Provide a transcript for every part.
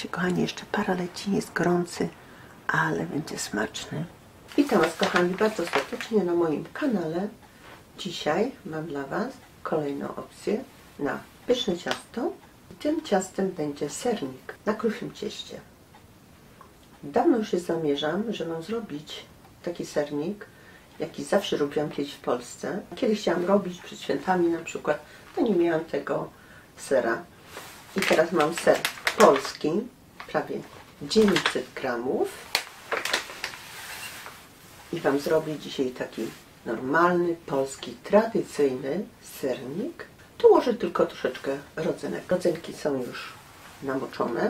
Zobaczcie, kochani, jeszcze para leci, jest gorący, ale będzie smaczny. Witam Was, kochani, bardzo serdecznie na moim kanale. Dzisiaj mam dla Was kolejną opcję na pyszne ciasto. Tym ciastem będzie sernik na kruchym cieście. Dawno już się zamierzam, że mam zrobić taki sernik, jaki zawsze robiłam kiedyś w Polsce. Kiedyś chciałam robić przed świętami na przykład, to nie miałam tego sera. I teraz mam ser polski, prawie 900 gramów. I Wam zrobię dzisiaj taki normalny, polski, tradycyjny sernik. Dołożę tylko troszeczkę rodzynek. Rodzynki są już namoczone.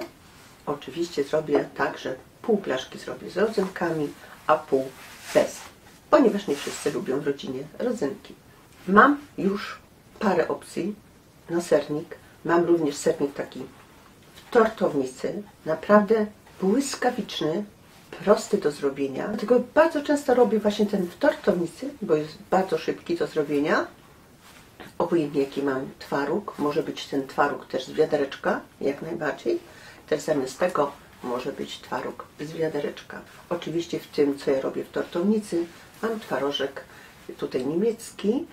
Oczywiście zrobię tak, że pół flaszki zrobię z rodzynkami, a pół bez. Ponieważ nie wszyscy lubią w rodzinie rodzynki. Mam już parę opcji na sernik. Mam również sernik taki w tortownicy. Naprawdę błyskawiczny, prosty do zrobienia. Dlatego bardzo często robię właśnie ten w tortownicy, bo jest bardzo szybki do zrobienia. Obojętnie jaki mam twaróg. Może być ten twaróg też z wiadereczka, jak najbardziej. Też zamiast tego może być twaróg z wiadereczka. Oczywiście w tym, co ja robię w tortownicy, mam twarożek tutaj niemiecki,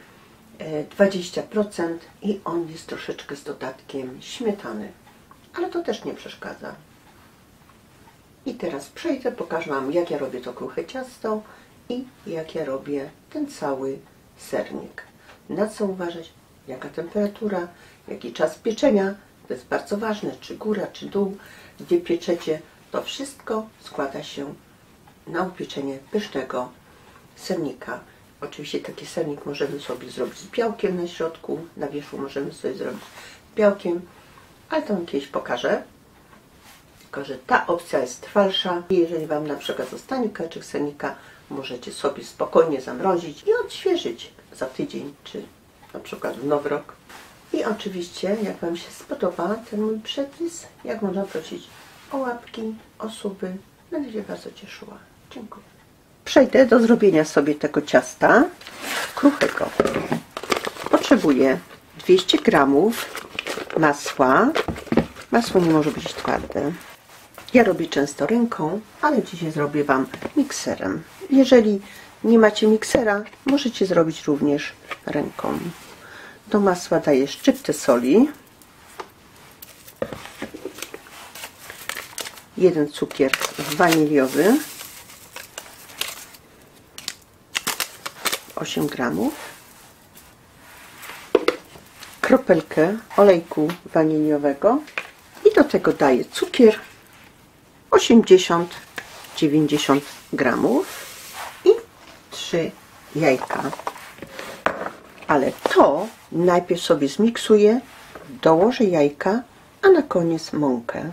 20% i on jest troszeczkę z dodatkiem śmietany. Ale to też nie przeszkadza. I teraz przejdę, pokażę Wam, jak ja robię to kruche ciasto i jak ja robię ten cały sernik. Na co uważać, jaka temperatura, jaki czas pieczenia, to jest bardzo ważne, czy góra, czy dół, gdzie pieczecie, to wszystko składa się na upieczenie pysznego sernika. Oczywiście taki sernik możemy sobie zrobić z białkiem na środku, na wierzchu możemy sobie zrobić z białkiem, ale to Wam kiedyś pokażę. Tylko że ta opcja jest trwalsza i jeżeli Wam na przykład zostanie kawałeczek sernika, możecie sobie spokojnie zamrozić i odświeżyć za tydzień, czy na przykład w nowy rok. I oczywiście, jak Wam się spodoba ten mój przepis, jak można prosić o łapki, o suby, będę się bardzo cieszyła. Dziękuję. Przejdę do zrobienia sobie tego ciasta kruchego. Potrzebuję 200 gramów masła. Masło nie może być twarde. Ja robię często ręką, ale dzisiaj zrobię Wam mikserem. Jeżeli nie macie miksera, możecie zrobić również ręką. Do masła daję szczyptę soli, 1 cukier waniliowy, 8 gramów, kropelkę olejku waniliowego i do tego daję cukier 80-90 gramów i 3 jajka. Ale to najpierw sobie zmiksuję, dołożę jajka, a na koniec mąkę.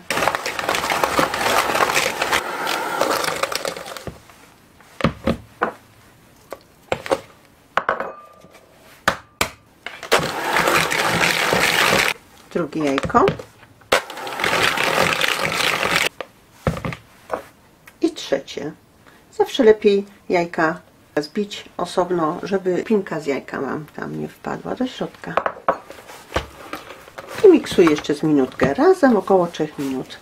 Drugie jajko. I trzecie. Zawsze lepiej jajka zbić osobno, żeby pinka z jajka tam nie wpadła do środka. I miksuję jeszcze z minutkę. Razem około 3 minut.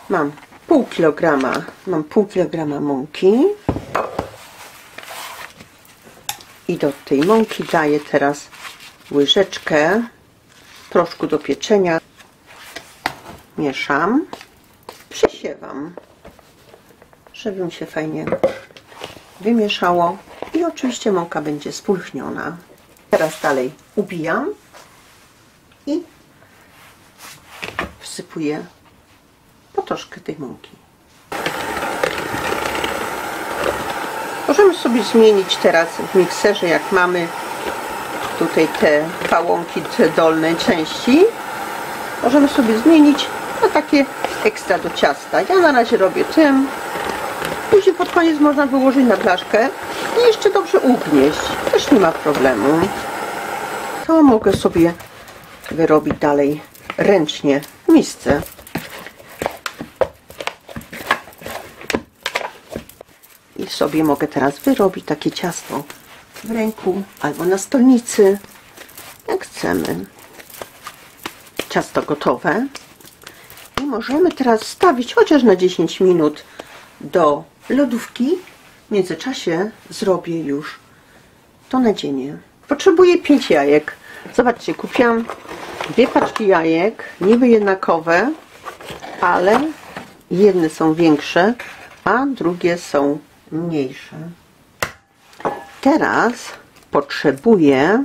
Mam pół kilograma mąki. I do tej mąki daję teraz łyżeczkę proszku do pieczenia. Mieszam. Przesiewam, żeby mi się fajnie wymieszało i oczywiście mąka będzie spulchniona. Teraz dalej ubijam i wsypuję po troszkę tej mąki. Możemy sobie zmienić teraz w mikserze, jak mamy tutaj te pałąki, te dolne części, możemy sobie zmienić na takie ekstra do ciasta. Ja na razie robię tym. Później pod koniec można wyłożyć na blaszkę i jeszcze dobrze ugnieść. Też nie ma problemu. To mogę sobie wyrobić dalej ręcznie w misce. I sobie mogę teraz wyrobić takie ciasto w ręku albo na stolnicy, jak chcemy. Ciasto gotowe. I możemy teraz wstawić chociaż na 10 minut do lodówki. W międzyczasie zrobię już to nadzienie. Potrzebuję 5 jajek. Zobaczcie, kupiłam 2 paczki jajek, niby jednakowe, ale jedne są większe, a drugie są mniejsze. Teraz potrzebuję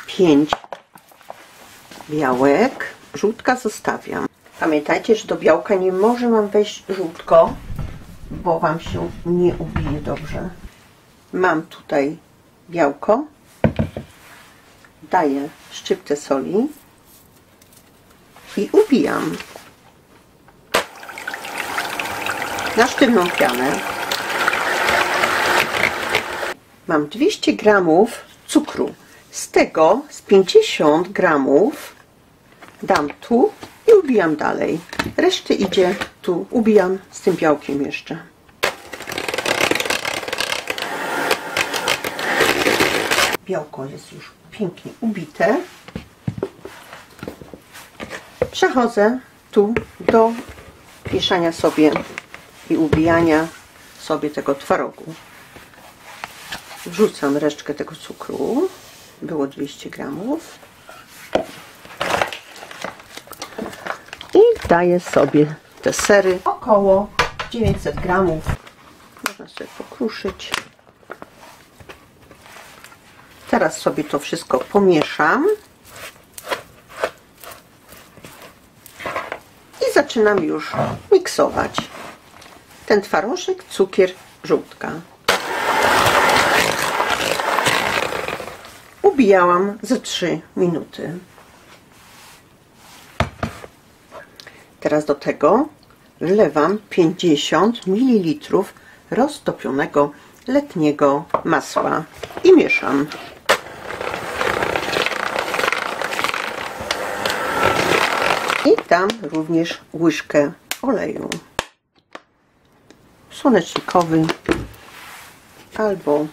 5 białek. Żółtka zostawiam. Pamiętajcie, że do białka nie może wam wejść żółtko, bo wam się nie ubije dobrze. Mam tutaj białko. Daję szczyptę soli i ubijam na sztywną pianę. Mam 200 gramów cukru. Z tego z 50 gramów dam tu i ubijam dalej. Resztę idzie tu. Ubijam z tym białkiem jeszcze. Białko jest już pięknie ubite. Przechodzę tu do mieszania sobie i ubijania sobie tego twarogu. Wrzucam resztkę tego cukru. Było 200 gramów. I daję sobie te sery. Około 900 gramów. Można sobie pokruszyć. Teraz sobie to wszystko pomieszam. I zaczynam już miksować. Ten twarożek, cukier, żółtka. Ubijałam za 3 minuty. Teraz do tego wlewam 50 ml roztopionego letniego masła i mieszam. I dam również łyżkę oleju słonecznikowy albo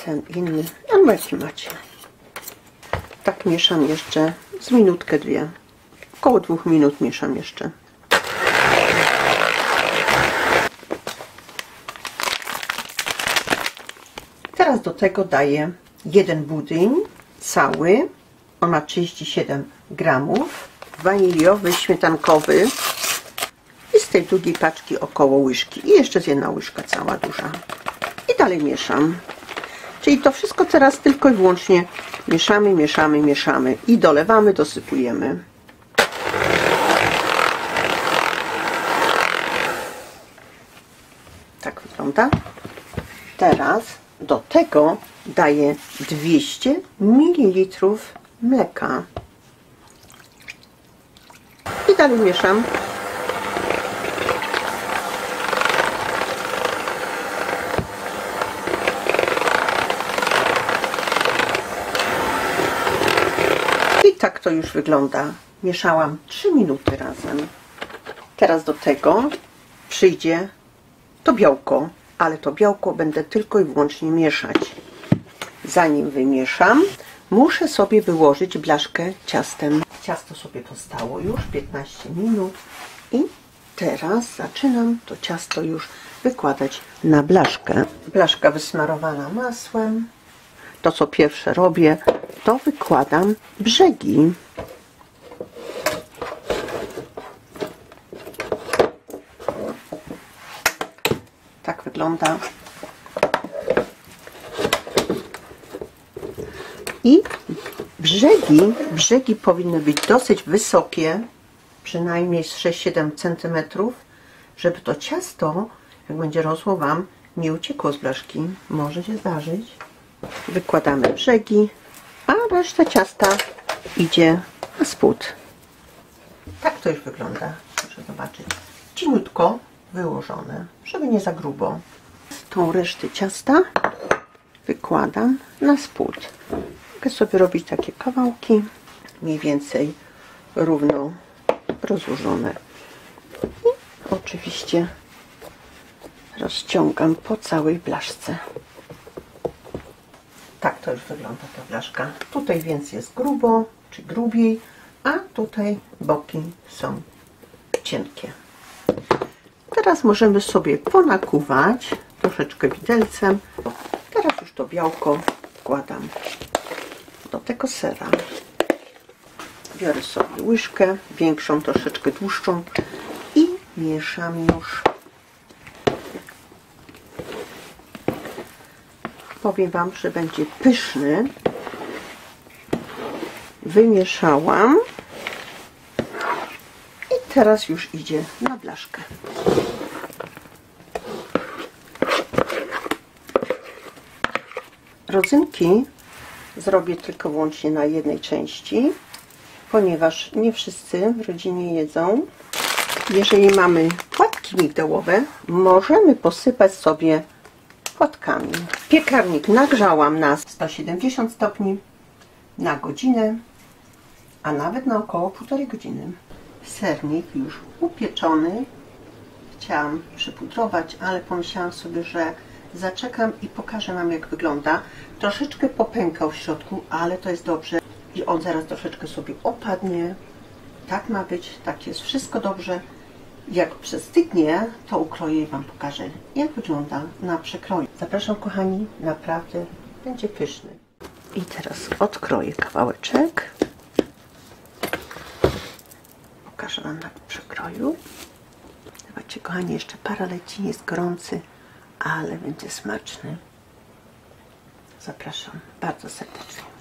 ten inny, albo jaki macie. Tak mieszam jeszcze z minutkę, 2. Około 2 minut mieszam jeszcze. Teraz do tego daję 1 budyń cały. On ma 37 gramów. Waniliowy, śmietankowy. I z tej drugiej paczki około łyżki. I jeszcze z 1 łyżka cała duża. I dalej mieszam. Czyli to wszystko teraz tylko i wyłącznie mieszamy, mieszamy, mieszamy. I dolewamy, dosypujemy. Tak wygląda. Teraz do tego daję 200 ml mleka. I dalej mieszam. I tak to już wygląda. Mieszałam 3 minuty razem. Teraz do tego przyjdzie to białko, ale to białko będę tylko i wyłącznie mieszać. Zanim wymieszam, muszę sobie wyłożyć blaszkę ciastem. Ciasto sobie postało już 15 minut i teraz zaczynam to ciasto już wykładać na blaszkę. Blaszka wysmarowana masłem. To, co pierwsze robię, to wykładam brzegi. Tak wygląda. I brzegi powinny być dosyć wysokie, przynajmniej z 6-7 cm, żeby to ciasto, jak będzie rosło wam, nie uciekło z blaszki. Może się zdarzyć. Wykładamy brzegi, a reszta ciasta idzie na spód. Tak to już wygląda. Proszę zobaczyć. Cieniutko wyłożone, żeby nie za grubo. Tą resztę ciasta wykładam na spód. Mogę sobie robić takie kawałki, mniej więcej równo rozłożone. I oczywiście rozciągam po całej blaszce. Tak to już wygląda ta blaszka. Tutaj więc jest grubo, czy grubiej. a tutaj boki są cienkie. Teraz możemy sobie ponakuwać troszeczkę widelcem. Teraz już to białko wkładam do tego sera. Biorę sobie łyżkę, większą, troszeczkę dłuższą i mieszam już. Powiem Wam, że będzie pyszny. Wymieszałam i teraz już idzie na blaszkę. Rodzynki zrobię tylko wyłącznie na jednej części, ponieważ nie wszyscy w rodzinie jedzą. Jeżeli mamy płatki migdałowe, możemy posypać sobie płatkami. Piekarnik nagrzałam na 170 stopni na godzinę, a nawet na około 1,5 godziny. Sernik już upieczony. Chciałam przypudrować, ale pomyślałam sobie, że zaczekam i pokażę Wam, jak wygląda. Troszeczkę popękał w środku, ale to jest dobrze i on zaraz troszeczkę sobie opadnie. Tak ma być, tak jest wszystko dobrze. Jak przestygnie, to ukroję i Wam pokażę, jak wygląda na przekroju. Zapraszam, kochani, naprawdę będzie pyszny. I teraz odkroję kawałeczek. Pokażę Wam na przekroju. Zobaczcie, kochani, jeszcze para leci, jest gorący, ale będzie smaczny. Zapraszam bardzo serdecznie.